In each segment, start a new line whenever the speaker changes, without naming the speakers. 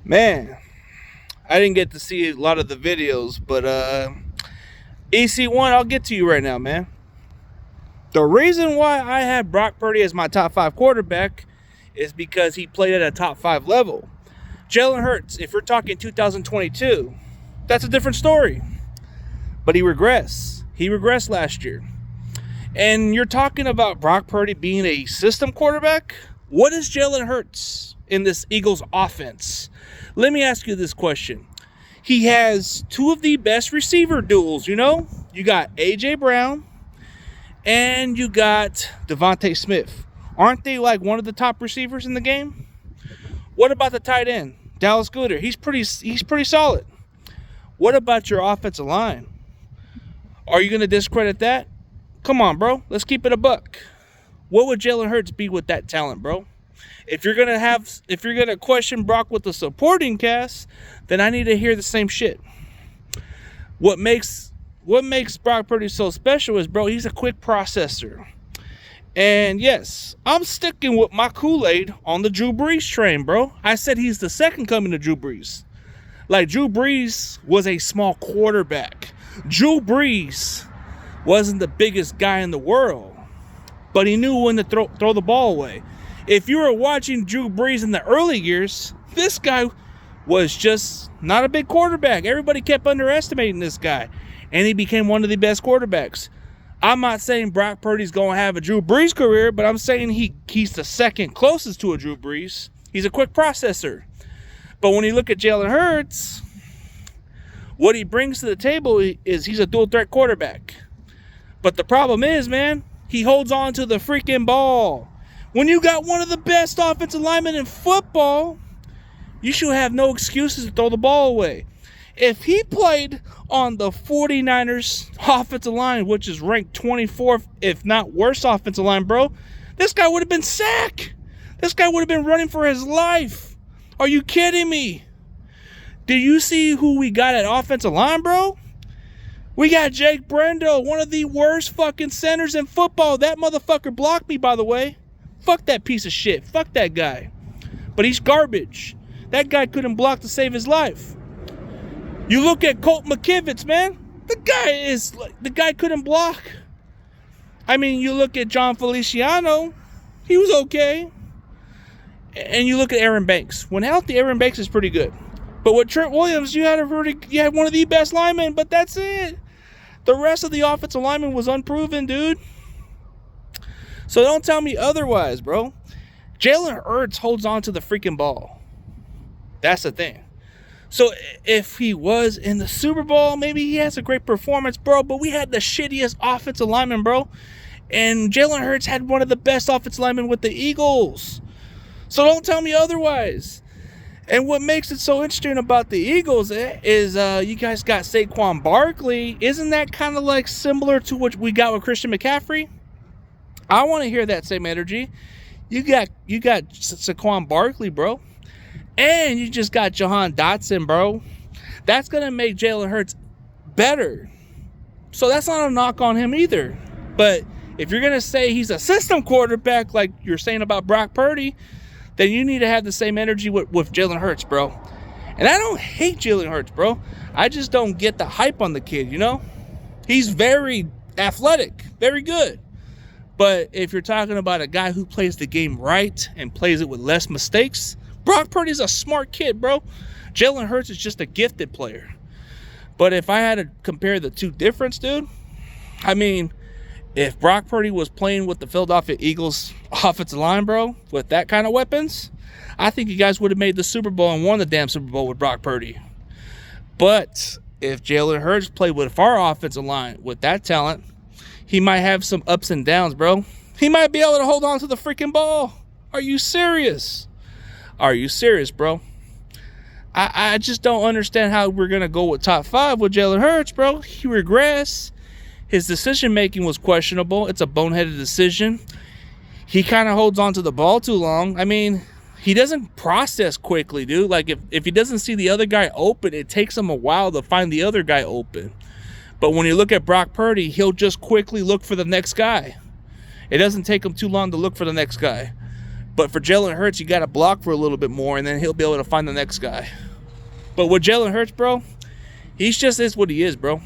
Man, I didn't get to see a lot of the videos, but EC1, I'll get to you right now, man. The reason why I have Brock Purdy as my top 5 quarterback is because he played at a top 5 level. Jalen Hurts, if we're talking 2022, that's a different story. But he regressed. He regressed last year. And you're talking about Brock Purdy being a system quarterback? What is Jalen Hurts in this Eagles offense? Let me ask you this question. He has 2 of the best receiver duels, you know? You got A.J. Brown and you got Devontae Smith. Aren't they like one of the top receivers in the game? What about the tight end, Dallas Goedert? He's pretty solid. What about your offensive line? Are you going to discredit that? Come on, bro. Let's keep it a buck. What would Jalen Hurts be with that talent, bro? If you're gonna question Brock with the supporting cast, then I need to hear the same shit. What makes Brock Purdy so special is, bro, he's a quick processor. And yes, I'm sticking with my Kool-Aid on the Drew Brees train, bro. I said he's the second coming of Drew Brees. Like, Drew Brees was a small quarterback. Drew Brees wasn't the biggest guy in the world, but he knew when to throw the ball away. If you were watching Drew Brees in the early years, this guy was just not a big quarterback. Everybody kept underestimating this guy, and he became one of the best quarterbacks. I'm not saying Brock Purdy's going to have a Drew Brees career, but I'm saying he's the second closest to a Drew Brees. He's a quick processor. But when you look at Jalen Hurts, what he brings to the table is he's a dual threat quarterback. But the problem is, man, he holds on to the freaking ball. When you got one of the best offensive linemen in football, you should have no excuses to throw the ball away. If he played on the 49ers offensive line, which is ranked 24th, if not worse offensive line, bro, this guy would have been sacked. This guy would have been running for his life. Are you kidding me? Do you see who we got at offensive line, bro? We got Jake Brendo, one of the worst fucking centers in football. That motherfucker blocked me, by the way. Fuck that piece of shit. Fuck that guy. But he's garbage. That guy couldn't block to save his life. You look at Colt McKivitz, man. The guy couldn't block. I mean, you look at John Feliciano. He was okay. And you look at Aaron Banks. When healthy, Aaron Banks is pretty good. But with Trent Williams, you had one of the best linemen, but that's it. The rest of the offensive lineman was unproven, dude. So don't tell me otherwise, bro. Jalen Hurts holds on to the freaking ball. That's the thing. So if he was in the Super Bowl, maybe he has a great performance, bro. But we had the shittiest offensive lineman, bro. And Jalen Hurts had one of the best offensive linemen with the Eagles. So don't tell me otherwise. And what makes it so interesting about the Eagles is you guys got Saquon Barkley. Isn't that kind of like similar to what we got with Christian McCaffrey? I want to hear that same energy. You got Saquon Barkley, bro. And you just got Jahan Dotson, bro. That's going to make Jalen Hurts better. So that's not a knock on him either. But if you're going to say he's a system quarterback like you're saying about Brock Purdy, then you need to have the same energy with Jalen Hurts, bro. And I don't hate Jalen Hurts, bro. I just don't get the hype on the kid, you know? He's very athletic, very good. But if you're talking about a guy who plays the game right and plays it with less mistakes, Brock Purdy's a smart kid, bro. Jalen Hurts is just a gifted player. But if I had to compare the two difference, dude, I mean, if Brock Purdy was playing with the Philadelphia Eagles offensive line, bro, with that kind of weapons, I think you guys would have made the Super Bowl and won the damn Super Bowl with Brock Purdy. But if Jalen Hurts played with our offensive line with that talent, he might have some ups and downs, bro. He might be able to hold on to the freaking ball. Are you serious? Are you serious, bro? I just don't understand how we're going to go with top 5 with Jalen Hurts, bro. He regressed. His decision-making was questionable. It's a boneheaded decision. He kind of holds on to the ball too long. I mean, he doesn't process quickly, dude. Like, if he doesn't see the other guy open, it takes him a while to find the other guy open. But when you look at Brock Purdy, he'll just quickly look for the next guy. It doesn't take him too long to look for the next guy. But for Jalen Hurts, you got to block for a little bit more, and then he'll be able to find the next guy. But with Jalen Hurts, bro, he's just is what he is, bro.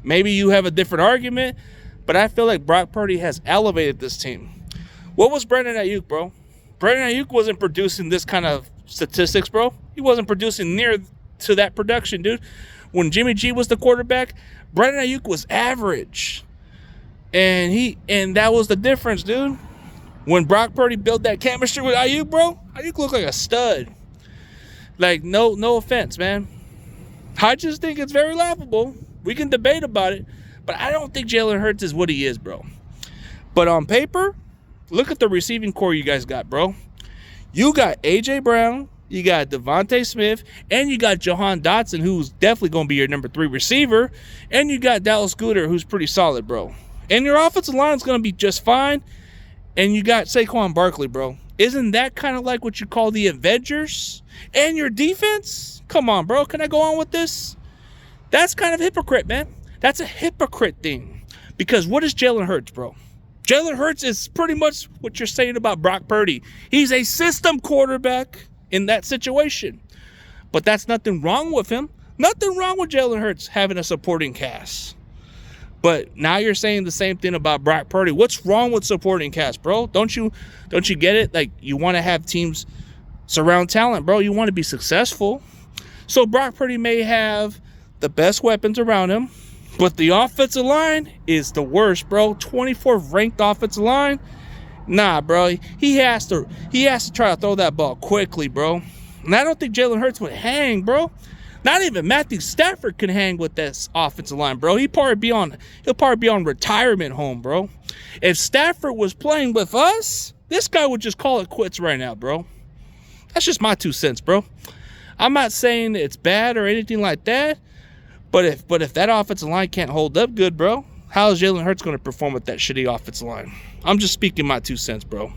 Maybe you have a different argument, but I feel like Brock Purdy has elevated this team. What was Brandon Ayuk, bro? Brandon Ayuk wasn't producing this kind of statistics, bro. He wasn't producing near to that production, dude. When Jimmy G was the quarterback, Brandon Ayuk was average. And that was the difference, dude. When Brock Purdy built that chemistry with Ayuk, bro, Ayuk looked like a stud. Like, no offense, man. I just think it's very laughable. We can debate about it, but I don't think Jalen Hurts is what he is, bro. But on paper, look at the receiving core you guys got, bro. You got A.J. Brown, you got Devontae Smith, and you got Jahan Dotson, who's definitely going to be your number 3 receiver, and you got Dallas Goedert, who's pretty solid, bro. And your offensive line is going to be just fine, and you got Saquon Barkley, bro. Isn't that kind of like what you call the Avengers? And your defense? Come on, bro. Can I go on with this? That's kind of hypocrite, man. That's a hypocrite thing. Because what is Jalen Hurts, bro? Jalen Hurts is pretty much what you're saying about Brock Purdy. He's a system quarterback in that situation. But that's nothing wrong with him. Nothing wrong with Jalen Hurts having a supporting cast. But now you're saying the same thing about Brock Purdy. What's wrong with supporting cast, bro? Don't you get it? Like, you want to have teams surround talent, bro. You want to be successful. So Brock Purdy may have the best weapons around him, but the offensive line is the worst, bro. 24th ranked offensive line. Nah, bro. He has to try to throw that ball quickly, bro. And I don't think Jalen Hurts would hang, bro. Not even Matthew Stafford can hang with this offensive line, bro. He'll probably be on retirement home, bro. If Stafford was playing with us, this guy would just call it quits right now, bro. That's just my 2 cents, bro. I'm not saying it's bad or anything like that, but if that offensive line can't hold up good, bro, how is Jalen Hurts going to perform with that shitty offensive line? I'm just speaking my 2 cents, bro.